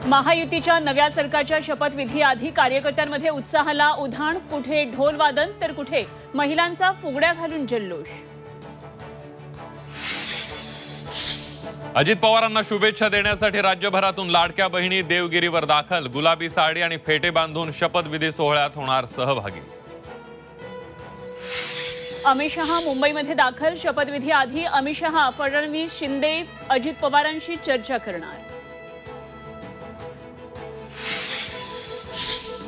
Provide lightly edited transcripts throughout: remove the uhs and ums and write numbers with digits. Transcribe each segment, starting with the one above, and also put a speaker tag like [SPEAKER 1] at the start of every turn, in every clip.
[SPEAKER 1] महायुतीच्या नव्या सरकारच्या शपथविधी आधी कार्यकर्त्यांमध्ये उत्साहाला उधाण, कुठे ढोल वादन तर कुठे महिलांचा फुगड्या घालून जल्लोष।
[SPEAKER 2] अजित पवारांना शुभेच्छा देण्यासाठी राज्यभरातून लाडक्या बहिणी देवगिरीवर दाखल। गुलाबी साडी आणि फेटे बांधून शपथविधी सोहळ्यात होणार सहभागी।
[SPEAKER 1] अमित शहा मुंबईमध्ये दाखल। शपथविधी आधी अमित शहा, फडणवीस, शिंदे, अजित पवारांशी चर्चा करणार।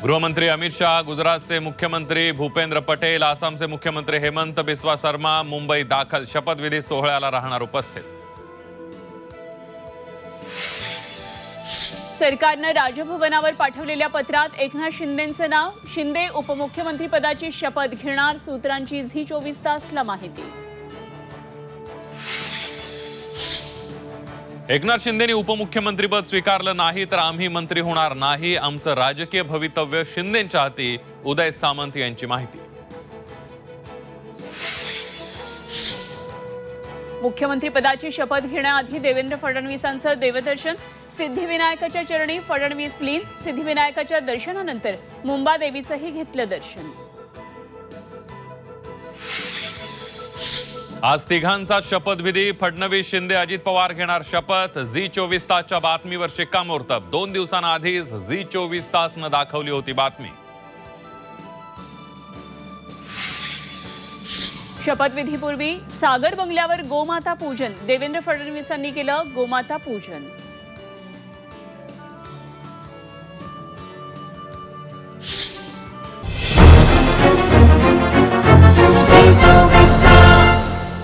[SPEAKER 2] गृहमंत्री अमित शाह, गुजरातचे मुख्यमंत्री भूपेंद्र पटेल, आसामचे मुख्यमंत्री हेमंत बिस्वा शर्मा मुंबई दाखल। शपथविधी सोहळ्याला राहणार उपस्थित।
[SPEAKER 1] सरकारनं राजभवनावर पाठवलेल्या पत्रात एकनाथ शिंदेंचं नाव। शिंदे उपमुख्यमंत्रीपदाची शपथ घेणार, सूत्रांची झी 24 तासला माहिती।
[SPEAKER 2] एकनाथ शिंदेंनी उपमुख्यमंत्रीपद स्वीकारलं नाही तर आम्ही मंत्री होणार नाही, आमचं राजकीय भवितव्य शिंदेंच्या हाती। उदय सामंत यांची माहिती।
[SPEAKER 1] मुख्यमंत्रीपदाची शपथ घेण्याआधी देवेंद्र फडणवीसांचं देवदर्शन। सिद्धिविनायकाच्या चरणी फडणवीस लीन। सिद्धिविनायकाच्या दर्शनानंतर मुंबादेवीचंही घेतलं दर्शन।
[SPEAKER 2] आज तिघांचा शपथविधी। फडणवीस, शिंदे, अजित पवार घेणार शपथ। झी 24 तासच्या बातमीवर शिक्कामोर्तब। 2 दिवसांआधीच झी 24 तासनं दाखवली होती बातमी।
[SPEAKER 1] शपथविधीपूर्वी सागर बंगल्यावर गोमाता पूजन। देवेंद्र फडणवीसांनी केलं गोमाता पूजन।